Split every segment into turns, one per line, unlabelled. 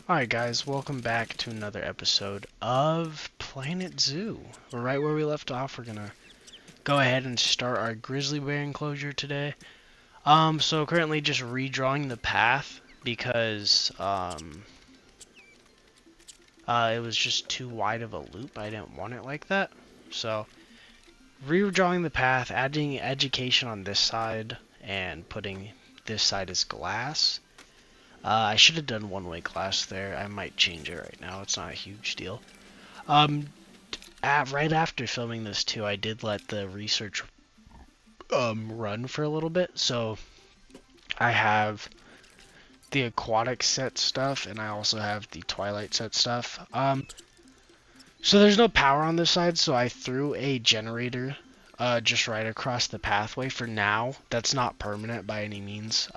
Alright guys, welcome back to another episode of Planet Zoo. We're right where we left off. We're gonna go ahead and start our grizzly bear enclosure today. So currently just redrawing the path because it was just too wide of a loop. I didn't want it like that. So redrawing the path, adding education on this side and putting this side as glass. I should have done one-way glass there. I might change it right now. It's not a huge deal. Right after filming this too, I did let the research run for a little bit. So I have the aquatic set stuff, and I also have the twilight set stuff. So there's no power on this side, so I threw a generator just right across the pathway for now. That's not permanent by any means.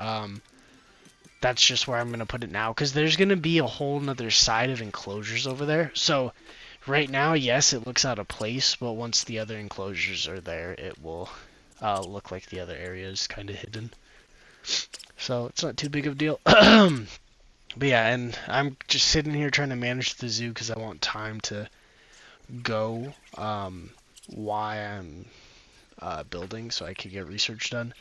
That's just where I'm going to put it now, because there's going to be a whole nother side of enclosures over there. So right now, yes, it looks out of place, but once the other enclosures are there, it will look like the other area is kind of hidden. So it's not too big of a deal. But yeah, and I'm just sitting here trying to manage the zoo because I want time to go while I'm building so I could get research done.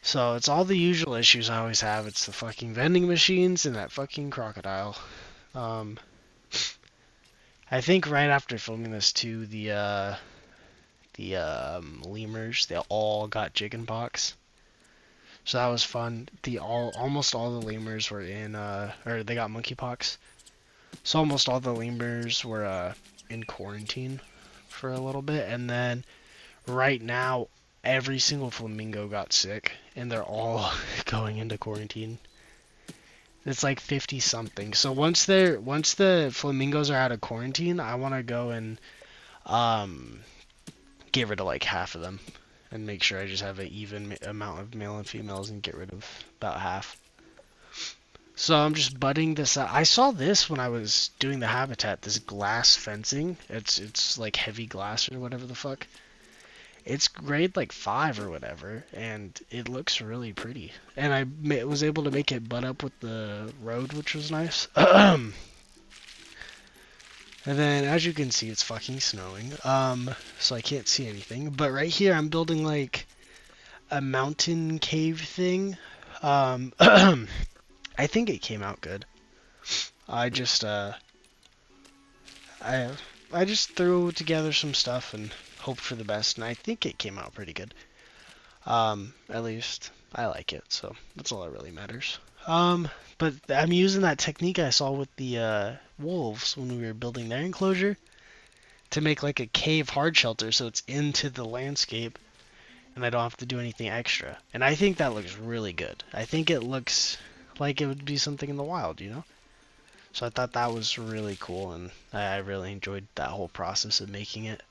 So it's all the usual issues I always have. It's the fucking vending machines and that fucking crocodile. I think right after filming this too, the lemurs, they all got chickenpox. So that was fun. Almost all the lemurs were in or they got monkeypox. So almost all the lemurs were in quarantine for a little bit, and then right now every single flamingo got sick, and they're all going into quarantine. It's like 50 something. So once the flamingos are out of quarantine, I want to go and get rid of like half of them and make sure I just have an even amount of male and females and get rid of about half. So I'm just budding this out. I saw this when I was doing the habitat, this glass fencing. It's like heavy glass or whatever the fuck. It's grade like 5 or whatever, and it looks really pretty. And I was able to make it butt up with the road, which was nice. And then, as you can see, it's fucking snowing. So I can't see anything. But right here, I'm building like a mountain cave thing. I think it came out good. I just I just threw together some stuff and hoped for the best, and I think it came out pretty good. At least I like it, so that's all that really matters. But I'm using that technique I saw with the wolves when we were building their enclosure to make like a cave hard shelter, so it's into the landscape, and I don't have to do anything extra. And I think that looks really good. I think it looks like it would be something in the wild, you know? So I thought that was really cool, and I really enjoyed that whole process of making it.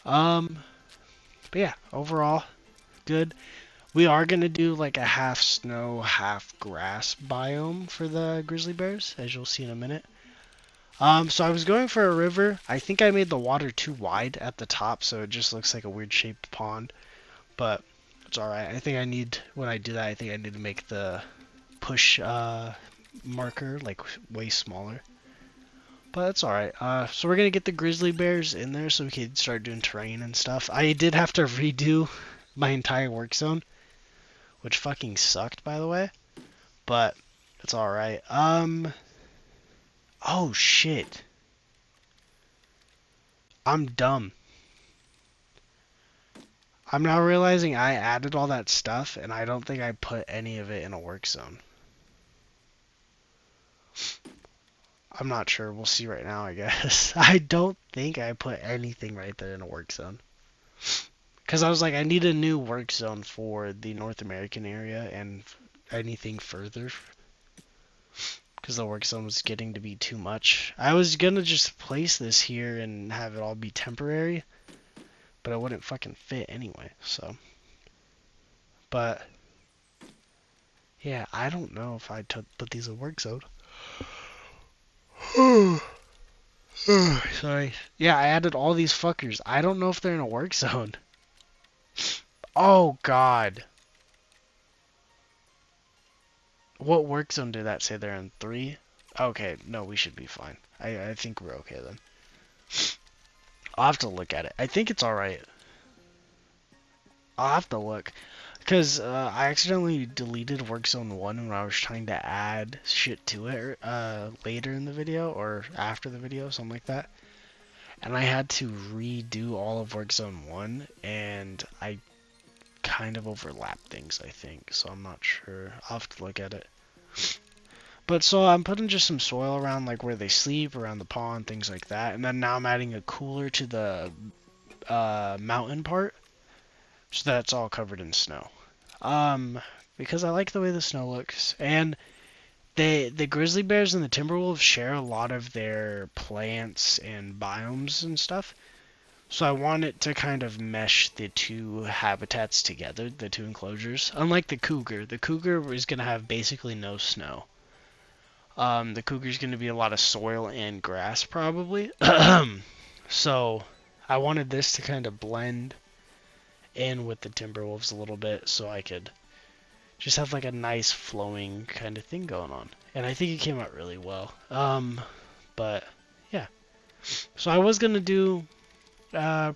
But yeah, overall, good. We are going to do like a half snow, half grass biome for the grizzly bears, as you'll see in a minute. So I was going for a river. I think I made the water too wide at the top, so it just looks like a weird shaped pond. But it's alright. I think I need, when I do that, I think I need to make the push marker like way smaller. But that's alright. So we're going to get the grizzly bears in there so we can start doing terrain and stuff. I did have to redo my entire work zone, which fucking sucked, by the way. But it's alright. Oh shit. I'm dumb. I'm now realizing I added all that stuff, and I don't think I put any of it in a work zone. I'm not sure. We'll see right now, I guess. I don't think I put anything right there in a work zone. Because I was like, I need a new work zone for the North American area and anything further. Because the work zone was getting to be too much. I was going to just place this here and have it all be temporary. But it wouldn't fucking fit anyway, so. But, yeah, I don't know if I put these in work zone. Sorry. Yeah, I added all these fuckers. I don't know if they're in a work zone. Oh, God. What work zone did that say they're in? 3? Okay, no, we should be fine. I think we're okay then. I'll have to look at it. I think it's alright. I'll have to look. Because I accidentally deleted Work Zone 1 when I was trying to add shit to it later in the video, or after the video, something like that. And I had to redo all of Work Zone 1, and I kind of overlapped things, I think. So I'm not sure. I'll have to look at it. But so I'm putting just some soil around like where they sleep, around the pond, things like that. And then now I'm adding a cooler to the mountain part, so that's all covered in snow. Because I like the way the snow looks. And the grizzly bears and the timberwolves share a lot of their plants and biomes and stuff. So I want it to kind of mesh the two habitats together, the two enclosures. Unlike the cougar is going to have basically no snow. The cougar is going to be a lot of soil and grass probably. So I wanted this to kind of blend in with the timberwolves a little bit so I could just have like a nice flowing kind of thing going on. And I think it came out really well. But yeah. So I was going to do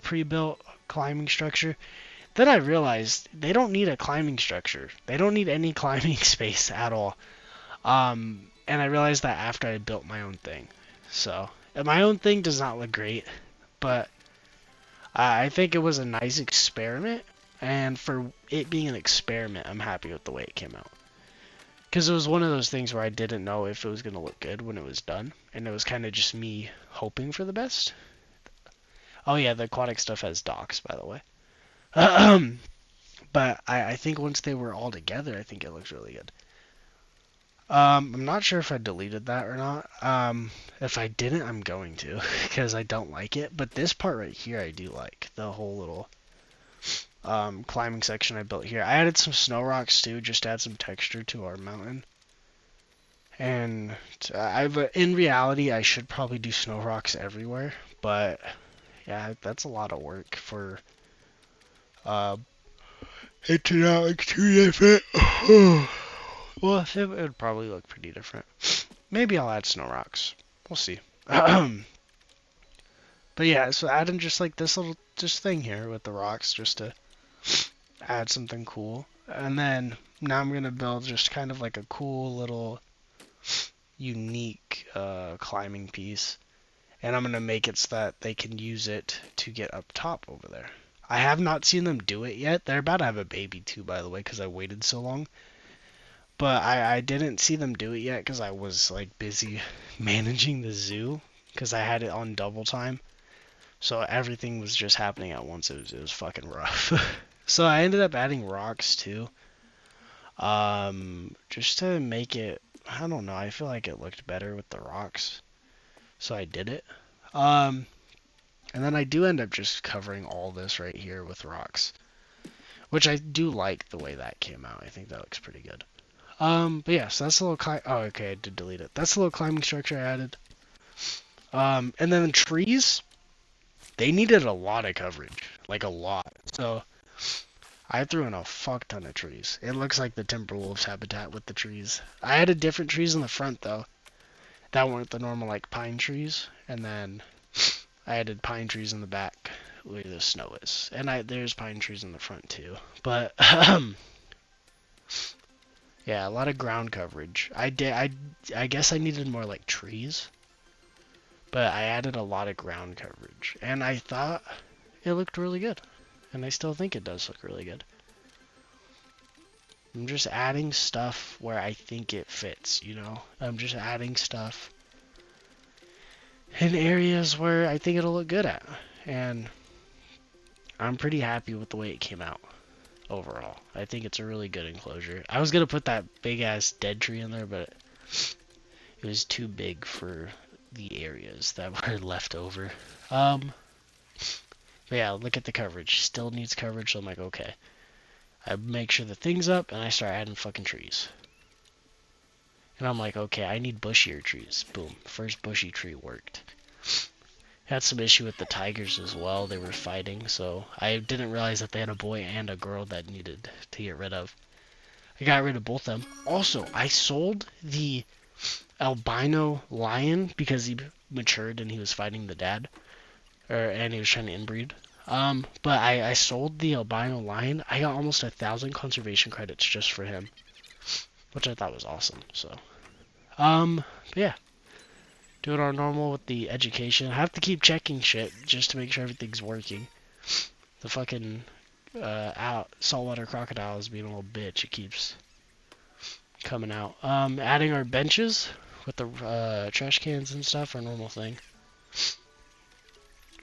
pre-built climbing structure. Then I realized they don't need a climbing structure. They don't need any climbing space at all. And I realized that after I built my own thing. So, and my own thing does not look great, but I think it was a nice experiment. And for it being an experiment, I'm happy with the way it came out. Because it was one of those things where I didn't know if it was going to look good when it was done. And it was kind of just me hoping for the best. Oh yeah, the aquatic stuff has docks, by the way. But I think once they were all together, I think it looks really good. I'm not sure if I deleted that or not. If I didn't, I'm going to, because I don't like it. But this part right here, I do like. The whole little climbing section I built here. I added some snow rocks too, just to add some texture to our mountain. And in reality, I should probably do snow rocks everywhere. But yeah, that's a lot of work for it turned out like two different. Well, it would probably look pretty different. Maybe I'll add snow rocks. We'll see. But yeah, so adding just like this little thing here with the rocks just to add something cool. And then now I'm going to build just kind of like a cool little unique climbing piece. And I'm going to make it so that they can use it to get up top over there. I have not seen them do it yet. They're about to have a baby too, by the way, because I waited so long. But I didn't see them do it yet because I was like busy managing the zoo because I had it on double time. So everything was just happening at once. It was fucking rough. So I ended up adding rocks too. Just to make it, I don't know, I feel like it looked better with the rocks. So I did it. And then I do end up just covering all this right here with rocks. Which I do like the way that came out. I think that looks pretty good. But yeah, so that's a little oh, okay, I did delete it. That's a little climbing structure I added. And then the trees, they needed a lot of coverage. Like a lot. So I threw in a fuck ton of trees. It looks like the Timberwolves habitat with the trees. I added different trees in the front though. That weren't the normal like pine trees. And then I added pine trees in the back where the snow is. And there's pine trees in the front too. But yeah, a lot of ground coverage. I guess I needed more like trees. But I added a lot of ground coverage. And I thought it looked really good. And I still think it does look really good. I'm just adding stuff where I think it fits, you know? I'm just adding stuff in areas where I think it'll look good at. And I'm pretty happy with the way it came out overall. I think it's a really good enclosure. I was going to put that big ass dead tree in there, but it was too big for the areas that were left over. But yeah, look at the coverage. Still needs coverage, so I'm like, okay. I make sure the thing's up, and I start adding fucking trees. And I'm like, okay, I need bushier trees. Boom. First bushy tree worked. Had some issue with the tigers as well. They were fighting, so I didn't realize that they had a boy and a girl that needed to get rid of. I got rid of both of them. Also, I sold the albino lion because he matured and he was fighting the dad, and he was trying to inbreed. But I sold the albino lion. I got almost 1,000 conservation credits just for him, which I thought was awesome. So, but yeah, doing our normal with the education. I have to keep checking shit just to make sure everything's working. The fucking saltwater crocodile is being a little bitch. It keeps coming out. Adding our benches with the trash cans and stuff, our normal thing.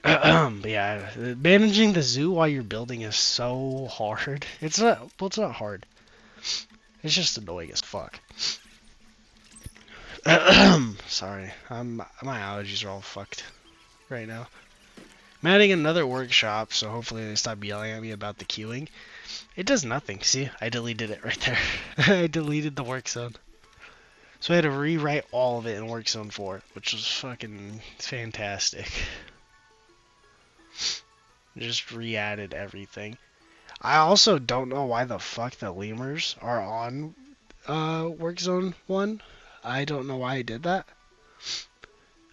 But yeah, managing the zoo while you're building is so hard. It's not, well, it's not hard. It's just annoying as fuck. Sorry, my allergies are all fucked right now. I'm adding another workshop, so hopefully they stop yelling at me about the queuing. It does nothing. See, I deleted it right there. I deleted the work zone. So I had to rewrite all of it in work zone 4, which was fucking fantastic. Just re-added everything. I also don't know why the fuck the lemurs are on work zone 1. I don't know why I did that.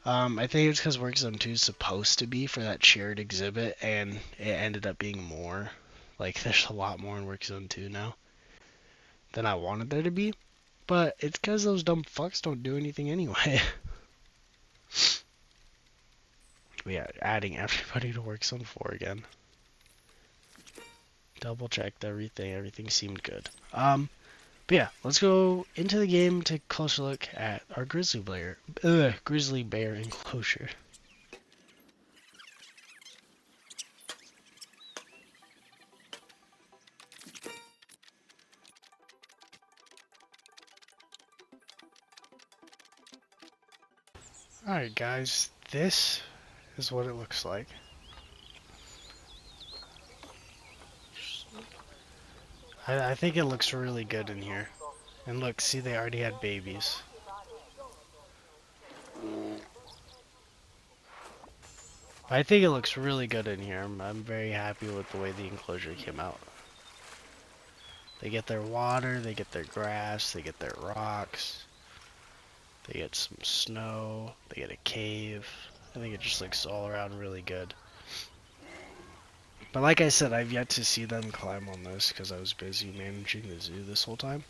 I think it's because work zone 2 is supposed to be for that shared exhibit, and it ended up being more. Like, there's a lot more in work zone 2 now than I wanted there to be. But it's because those dumb fucks don't do anything anyway. Yeah, adding everybody to work zone 4 again. Double checked everything. Everything seemed good. But yeah, let's go into the game to take a closer look at our grizzly bear enclosure. Alright guys, this is what it looks like. I think it looks really good in here. And look, see, they already had babies. I think it looks really good in here. I'm very happy with the way the enclosure came out. They get their water, they get their grass, they get their rocks. They get some snow, they get a cave. I think it just looks all around really good. But like I said, I've yet to see them climb on this because I was busy managing the zoo this whole time.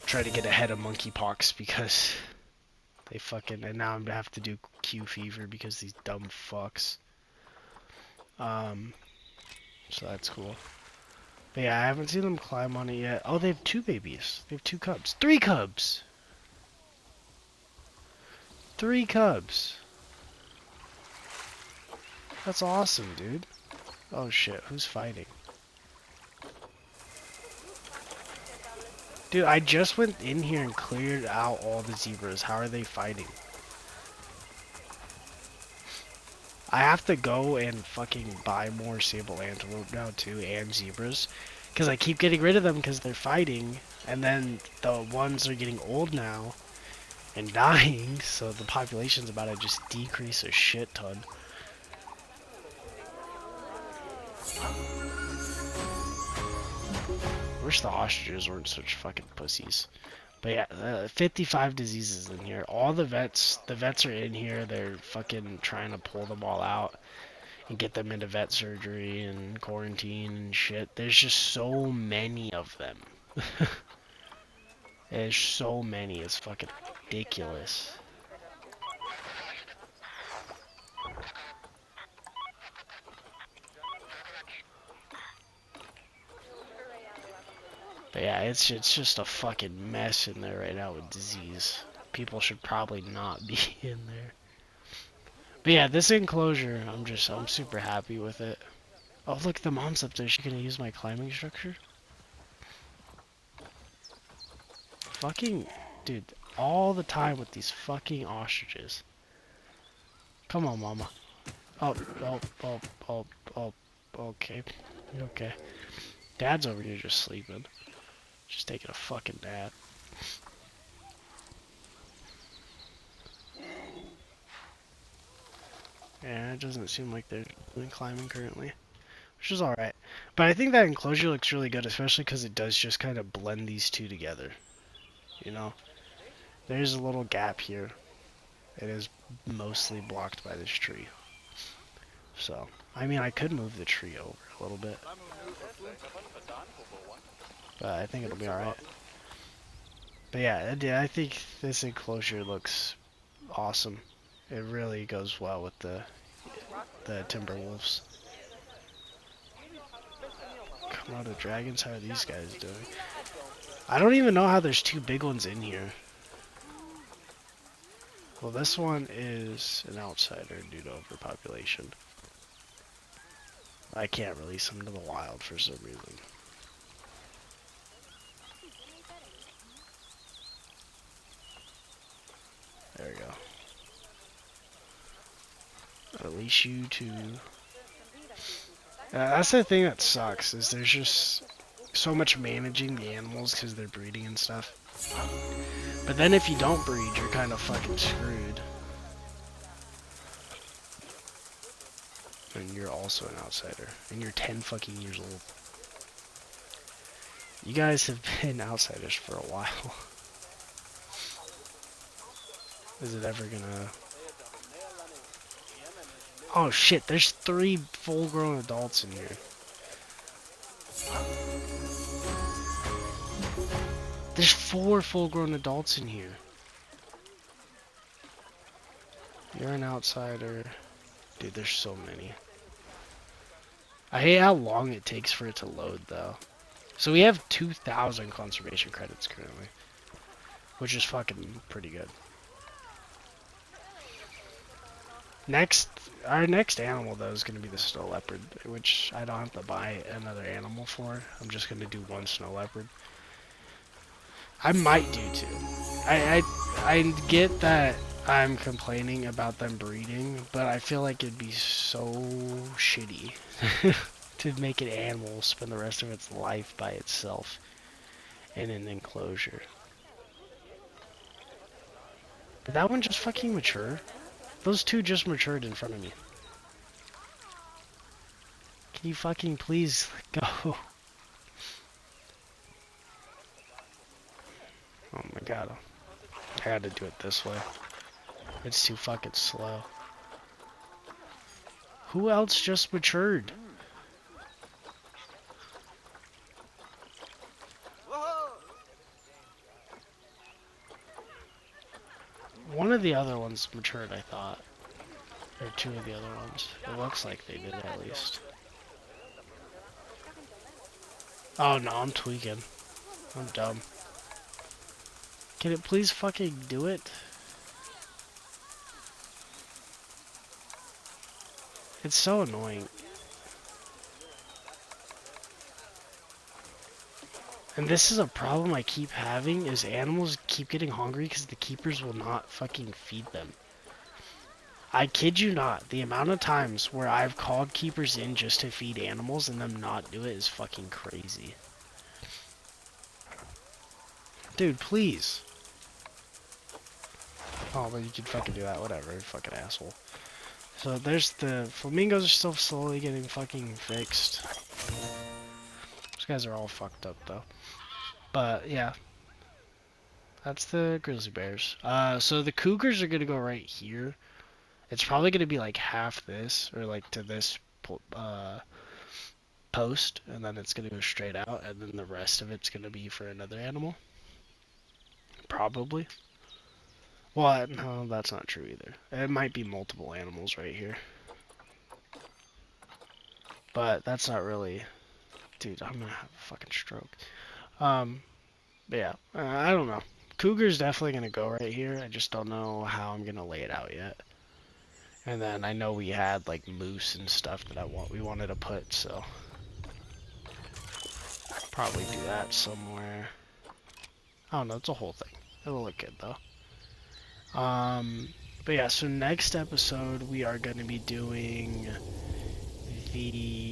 Try to get ahead of monkeypox because they fucking, and now I'm gonna have to do Q fever because these dumb fucks. So that's cool. But yeah, I haven't seen them climb on it yet. Oh, they have 2 babies. They have 2 cubs. 3 cubs! 3 cubs! That's awesome, dude. Oh shit, who's fighting? Dude, I just went in here and cleared out all the zebras. How are they fighting? I have to go and fucking buy more sable antelope now too, and zebras. Because I keep getting rid of them because they're fighting. And then the ones are getting old now and dying. So the population's about to just decrease a shit ton. Wish the ostriches weren't such fucking pussies. But yeah, 55 diseases in here. All the vets are in here. They're fucking trying to pull them all out and get them into vet surgery and quarantine and shit. There's just so many of them. There's so many. It's fucking ridiculous. But yeah, it's just a fucking mess in there right now with disease. People should probably not be in there. But yeah, this enclosure, I'm super happy with it. Oh, look, the mom's up there. Is she gonna use my climbing structure? Fucking, dude, all the time with these fucking ostriches. Come on, mama. Oh, okay. Okay. Dad's over here just sleeping. Just taking a fucking nap. Yeah, it doesn't seem like they're climbing currently, which is alright. But I think that enclosure looks really good, especially because it does just kind of blend these two together. you know? There's a little gap here. It is mostly blocked by this tree. So, I mean, I could move the tree over a little bit. But I think it'll be alright. But yeah, I think this enclosure looks awesome. It really goes well with the timber wolves. Komodo dragons, how are these guys doing? I don't even know how there's two big ones in here. Well, this one is an outsider due to overpopulation. I can't release him to the wild for some reason. There we go. Release you to... that's the thing that sucks, is there's just so much managing the animals because they're breeding and stuff. But then if you don't breed, you're kind of fucking screwed. And you're also an outsider. And you're 10 fucking years old. You guys have been outsiders for a while. Is it ever gonna... Oh shit, there's 3 full-grown adults in here. There's 4 full-grown adults in here. You're an outsider. Dude, there's so many. I hate how long it takes for it to load, though. So we have 2,000 conservation credits currently, which is fucking pretty good. Our next animal, though, is going to be the snow leopard, which I don't have to buy another animal for. I'm just going to do 1 snow leopard. I might do 2. I get that I'm complaining about them breeding, but I feel like it'd be so shitty to make an animal spend the rest of its life by itself in an enclosure. Did that one just fucking mature? Those 2 just matured in front of me. Can you fucking please go? Oh my god. I had to do it this way. It's too fucking slow. Who else just matured? One of the other ones matured, I thought. Or 2 of the other ones. It looks like they did at least. Oh no, I'm tweaking. I'm dumb. Can it please fucking do it? It's so annoying. And this is a problem I keep having, is animals keep getting hungry because the keepers will not fucking feed them. I kid you not, the amount of times where I've called keepers in just to feed animals and them not do it is fucking crazy. Dude, please. Oh, but you can fucking do that, whatever, fucking asshole. So there's the flamingos are still slowly getting fucking fixed. These guys are all fucked up though. But yeah. That's the grizzly bears. So the cougars are gonna go right here. It's probably gonna be like half this, or like to this post, and then it's gonna go straight out, and then the rest of it's gonna be for another animal. Probably. Well, no, that's not true either. It might be multiple animals right here. But that's not really... Dude, I'm gonna have a fucking stroke. But yeah, I don't know. Cougar's definitely gonna go right here. I just don't know how I'm gonna lay it out yet. And then I know we had like moose and stuff that we wanted to put, so probably do that somewhere. I don't know, it's a whole thing. It'll look good though. But yeah, so next episode we are gonna be doing the...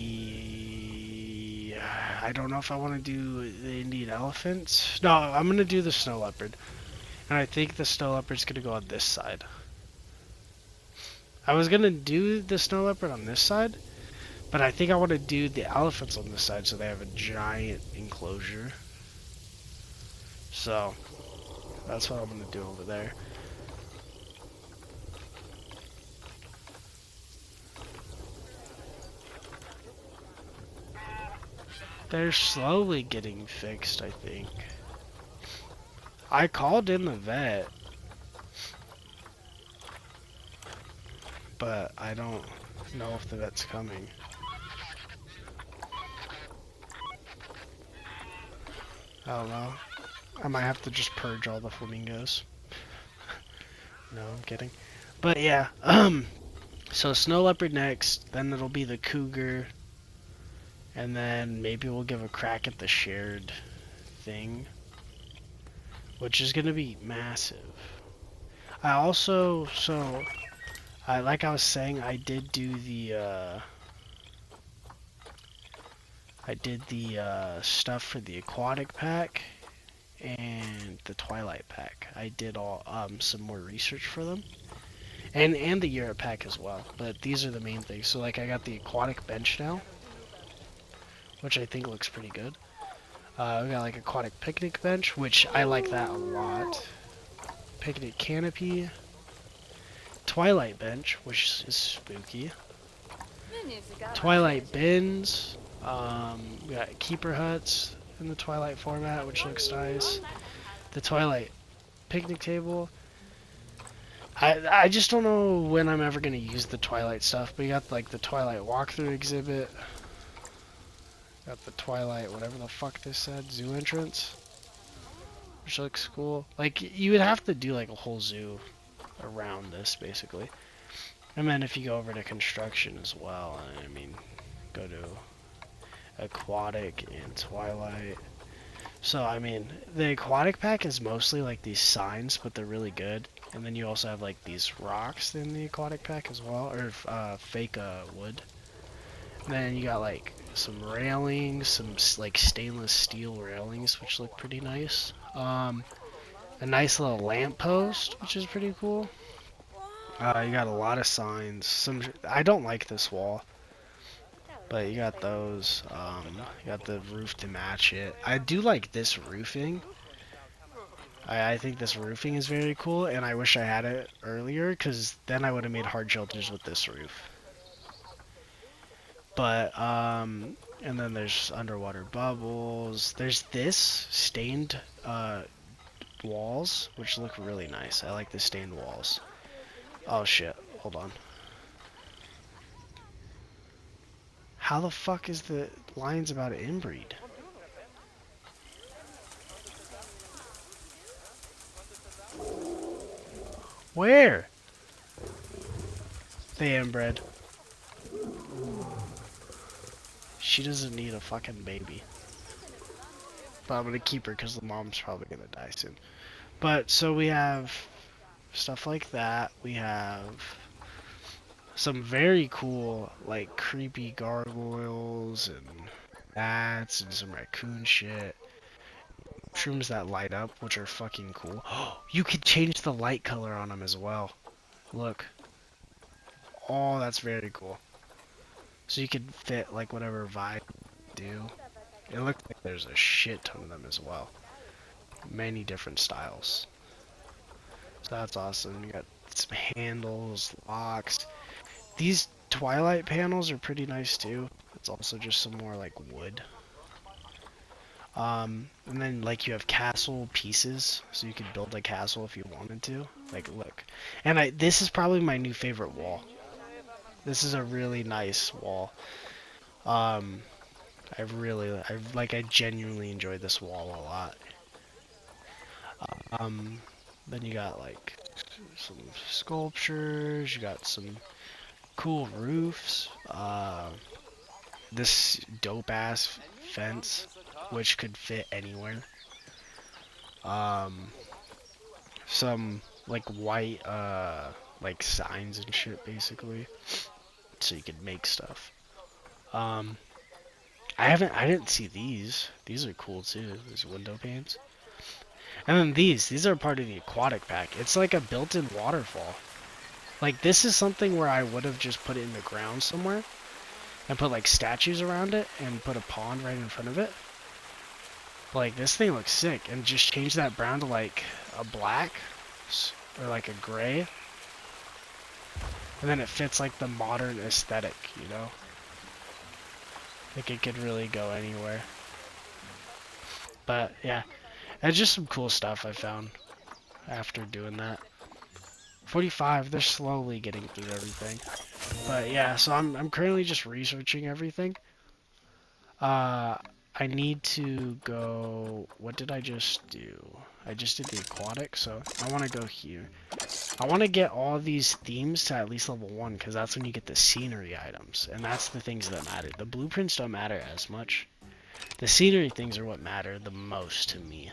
I don't know if I want to do the Indian elephants. No, I'm gonna do the snow leopard. And I think the snow leopard's gonna go on this side. I was gonna do the snow leopard on this side, but I think I want to do the elephants on this side so they have a giant enclosure. So, That's what I'm gonna do over there. They're slowly getting fixed, I think. I called in the vet, but I don't know if the vet's coming. I don't know. I might have to just purge all the flamingos. No, I'm kidding. But yeah, so snow leopard next, then it'll be the cougar, and then maybe we'll give a crack at the shared thing, which is gonna be massive. I also, like I was saying, I did the stuff for the aquatic pack and the twilight pack. I did all some more research for them, and the Europe pack as well. But these are the main things. So like I got the aquatic bench now, which I think looks pretty good. We got like aquatic picnic bench, which I like that a lot. Picnic canopy, twilight bench, which is spooky. Twilight bins. We got keeper huts in the twilight format, which looks nice. The twilight picnic table. I just don't know when I'm ever gonna use the twilight stuff, but you got like the twilight walkthrough exhibit. Got the twilight, whatever the fuck this said, zoo entrance, which looks cool. Like you would have to do like a whole zoo around this basically. And then if you go over to construction as well, I mean, go to aquatic and twilight. So I mean, the aquatic pack is mostly like these signs, but they're really good. And then you also have like these rocks in the aquatic pack as well, or fake wood. And then you got like some railings, some like stainless steel railings, which look pretty nice. A nice little lamppost, which is pretty cool. You got a lot of signs. I don't like this wall, but you got those. You got the roof to match it. I do like this roofing. I think this roofing is very cool, and I wish I had it earlier, because then I would have made hard shelters with this roof. But, and then there's underwater bubbles. There's this stained walls, which look really nice. I like the stained walls. Oh shit, hold on. How the fuck is the lines about to inbreed? Where? They inbred. She doesn't need a fucking baby. But I'm gonna keep her because the mom's probably gonna die soon. But, so we have stuff like that. We have some very cool, like, creepy gargoyles and bats and some raccoon shit. Shrooms that light up, which are fucking cool. You could change the light color on them as well. Look. Oh, that's very cool. So you could fit, like, whatever vibe you do. It looks like there's a shit ton of them as well. Many different styles. So that's awesome. You got some handles, locks. These twilight panels are pretty nice too. It's also just some more like wood. And then like you have castle pieces, so you could build a castle if you wanted to. Like look, and this is probably my new favorite wall. This is a really nice wall. I genuinely enjoyed this wall a lot. Then you got like some sculptures. You got some cool roofs. This dope ass fence, which could fit anywhere. Some like white like signs and shit basically, so you could make stuff. I didn't see these. These are cool too. These window panes. And then these are part of the aquatic pack. It's like a built-in waterfall. Like this is something where I would have just put it in the ground somewhere and put like statues around it and put a pond right in front of it. But, like this thing looks sick, and just change that brown to like a black or like a gray, and then it fits like the modern aesthetic, you know? Like it could really go anywhere. But yeah, it's just some cool stuff I found after doing that. 45, they're slowly getting through everything. But yeah, so I'm currently just researching everything. I need to go, what did I just do? I just did the aquatic, so I want to go here. I want to get all these themes to at least level 1, because that's when you get the scenery items, and that's the things that matter. The blueprints don't matter as much. The scenery things are what matter the most to me.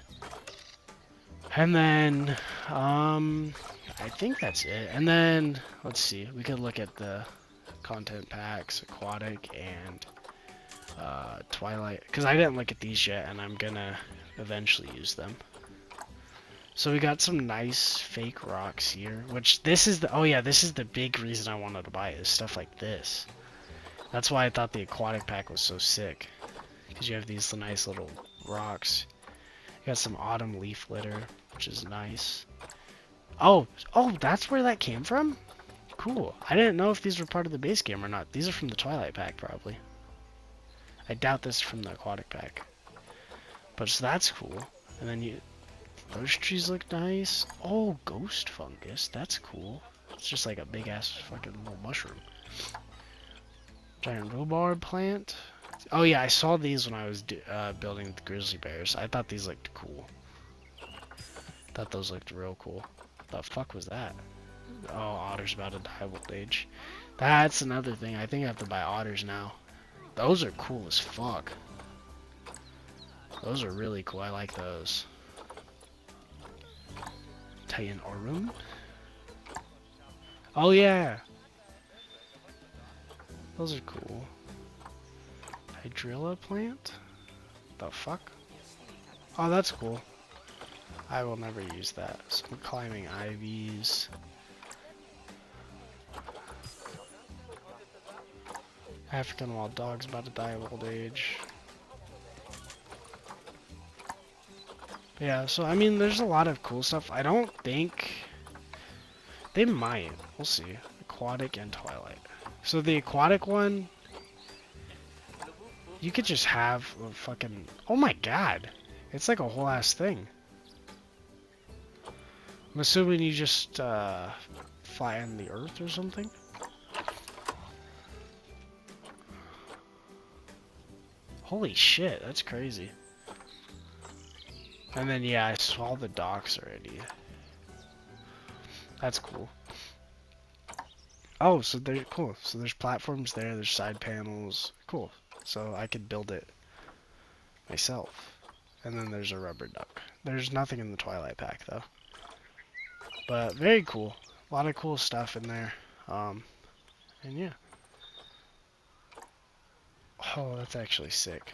And then, I think that's it. And then, let's see, we could look at the content packs, aquatic, and Twilight, because I didn't look at these yet, and I'm gonna eventually use them. So we got some nice fake rocks here, which this is the, oh yeah, this is the big reason I wanted to buy it, is stuff like this. That's why I thought the aquatic pack was so sick, because you have these nice little rocks. You got some autumn leaf litter, which is nice. Oh, that's where that came from? Cool. I didn't know if these were part of the base game or not. These are from the Twilight pack, probably. I doubt this is from the aquatic pack. But so that's cool. And then those trees look nice. Oh, ghost fungus. That's cool. It's just like a big ass fucking little mushroom. Giant rhubarb plant. Oh yeah, I saw these when I was building the grizzly bears. I thought these looked cool. Thought those looked real cool. The fuck was that? Oh, otter's about to die of old age. That's another thing. I think I have to buy otters now. Those are cool as fuck. Those are really cool. I like those. Titan Aurum. Oh yeah. Those are cool. Hydrilla plant? The fuck? Oh, that's cool. I will never use that. Some climbing ivies. African wild dog's about to die of old age. Yeah, so I mean, there's a lot of cool stuff. I don't think they might. We'll see. Aquatic and Twilight. So the aquatic one, you could just have a fucking. Oh my god, it's like a whole ass thing. I'm assuming you just fly on the earth or something. Holy shit, that's crazy. And then yeah, I saw the docks already. That's cool. Oh, so they're cool. So there's platforms there, there's side panels. Cool. So I could build it myself. And then there's a rubber duck. There's nothing in the Twilight pack though. But very cool. A lot of cool stuff in there. And yeah. Oh, that's actually sick.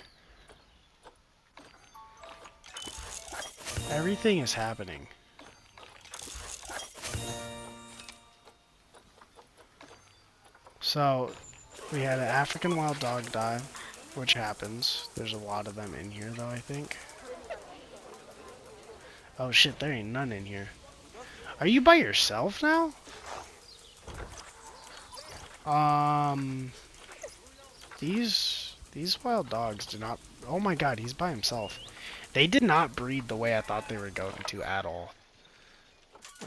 Everything is happening. So, we had an African wild dog die, which happens. There's a lot of them in here though, I think. Oh shit, there ain't none in here. Are you by yourself now? These wild dogs do not. Oh my god, he's by himself. They did not breed the way I thought they were going to at all.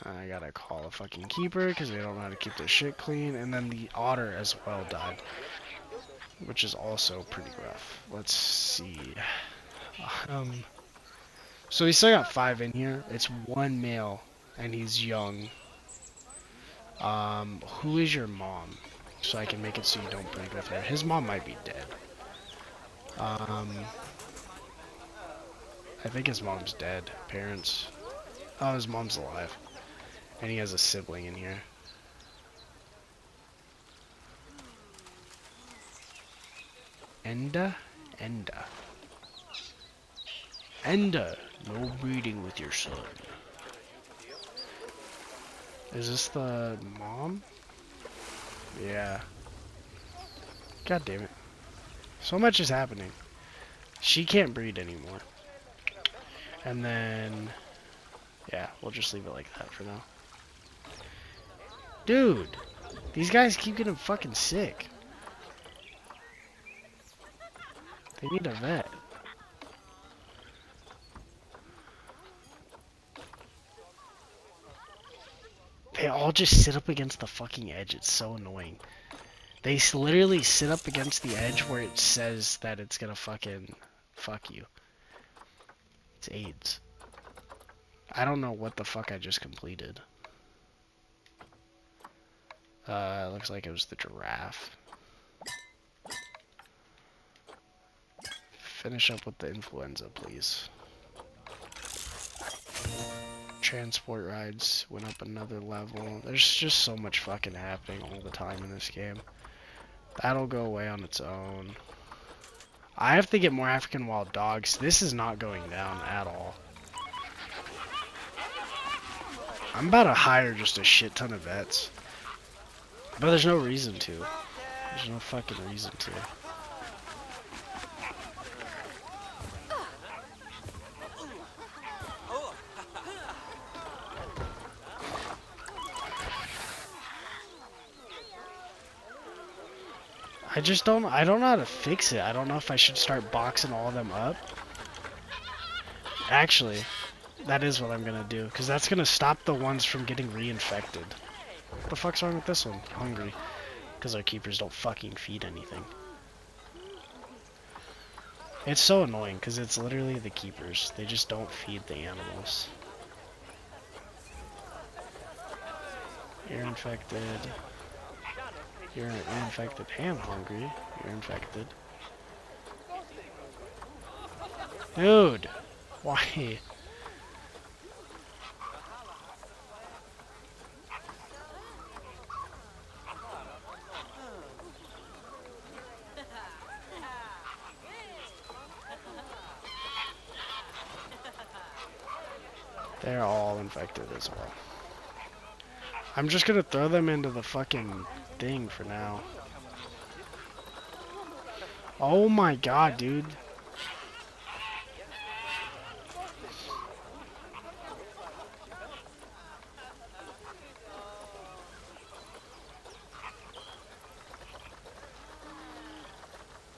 I gotta call a fucking keeper because they don't know how to keep their shit clean. And then the otter as well died, which is also pretty rough. Let's see. So we still got 5 in here. It's 1 male, and he's young. Who is your mom? So I can make it so you don't breed with her. His mom might be dead. I think his mom's dead. Parents. Oh, his mom's alive. And he has a sibling in here. Enda? Enda, no breeding with your son. Is this the mom? Yeah. God damn it. So much is happening. She can't breed anymore. And then, Yeah, we'll just leave it like that for now. Dude, these guys keep getting fucking sick. They need a vet. They all just sit up against the fucking edge. It's so annoying. They literally sit up against the edge where it says that it's gonna fucking fuck you. It's AIDS. I don't know what the fuck I just completed. Looks like it was the giraffe. Finish up with the influenza, please. Transport rides went up another level. There's just so much fucking happening all the time in this game. That'll go away on its own. I have to get more African wild dogs. This is not going down at all. I'm about to hire just a shit ton of vets. But there's no reason to. There's no fucking reason to. I don't know how to fix it. I don't know if I should start boxing all of them up. Actually, that is what I'm gonna do, because that's gonna stop the ones from getting reinfected. What the fuck's wrong with this one? Hungry. Because our keepers don't fucking feed anything. It's so annoying, because it's literally the keepers. They just don't feed the animals. You're infected. You're infected and hungry. You're infected. Dude! Why? They're all infected as well. I'm just gonna throw them into the fucking thing for now. Oh my god, dude.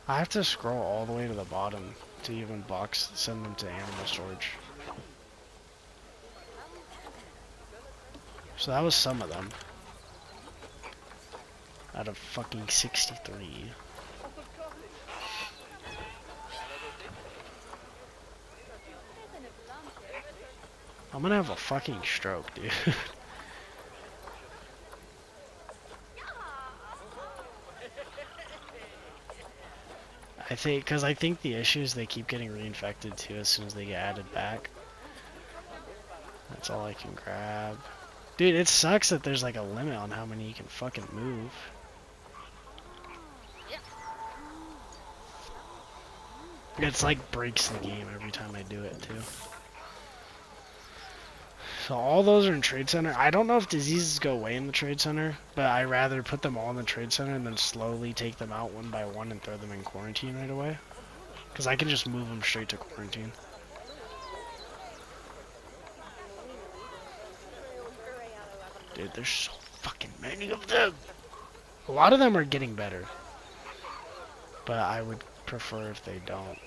I have to scroll all the way to the bottom to even send them to animal storage. So that was some of them. Out of fucking 63. I'm gonna have a fucking stroke, dude. I think the issue is they keep getting reinfected too as soon as they get added back. That's all I can grab. Dude, it sucks that there's like a limit on how many you can fucking move. It's like breaks the game every time I do it too. So all those are in Trade Center. I don't know if diseases go away in the Trade Center, but I rather put them all in the Trade Center and then slowly take them out one by one and throw them in quarantine right away. Because I can just move them straight to quarantine. Dude, there's so fucking many of them. A lot of them are getting better. But I would prefer if they don't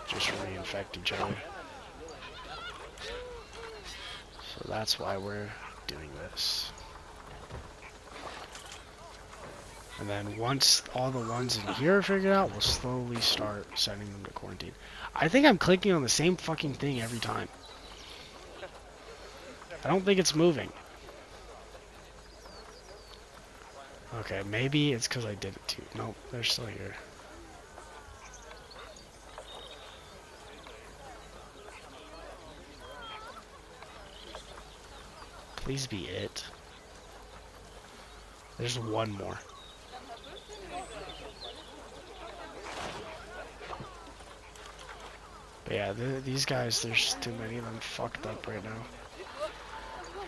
just reinfect each other. So that's why we're doing this. And then once all the ones in here are figured out, we'll slowly start sending them to quarantine. I think I'm clicking on the same fucking thing every time. I don't think it's moving. Okay, maybe it's because I did it too. Nope, they're still here. Please be it. There's one more. But yeah, these guys, there's too many of them fucked up right now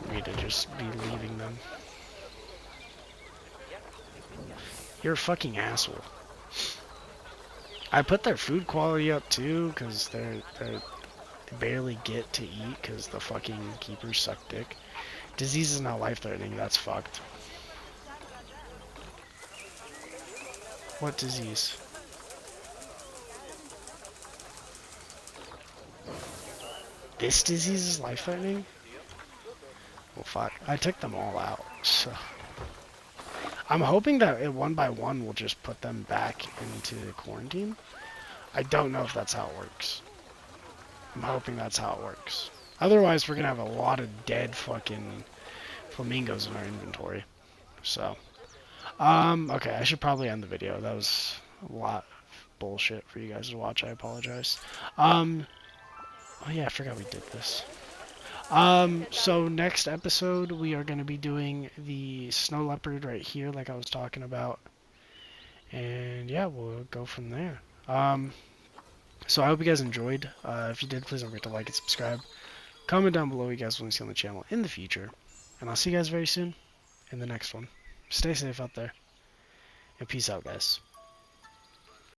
for me to just be leaving them. You're a fucking asshole. I put their food quality up too, because They barely get to eat because the fucking keepers suck dick. Disease is not life-threatening, that's fucked. What disease? This disease is life-threatening? Well, fuck. I took them all out, so... I'm hoping that it, one by one will just put them back into quarantine. I don't know if that's how it works. I'm hoping that's how it works. Otherwise, we're gonna have a lot of dead fucking flamingos in our inventory. So, okay, I should probably end the video. That was a lot of bullshit for you guys to watch. I apologize. Oh yeah, I forgot we did this. So next episode, we are going to be doing the snow leopard right here, like I was talking about. And yeah, we'll go from there. So I hope you guys enjoyed. If you did, please don't forget to like and subscribe. Comment down below what you guys want to see on the channel in the future. And I'll see you guys very soon in the next one. Stay safe out there. And peace out, guys.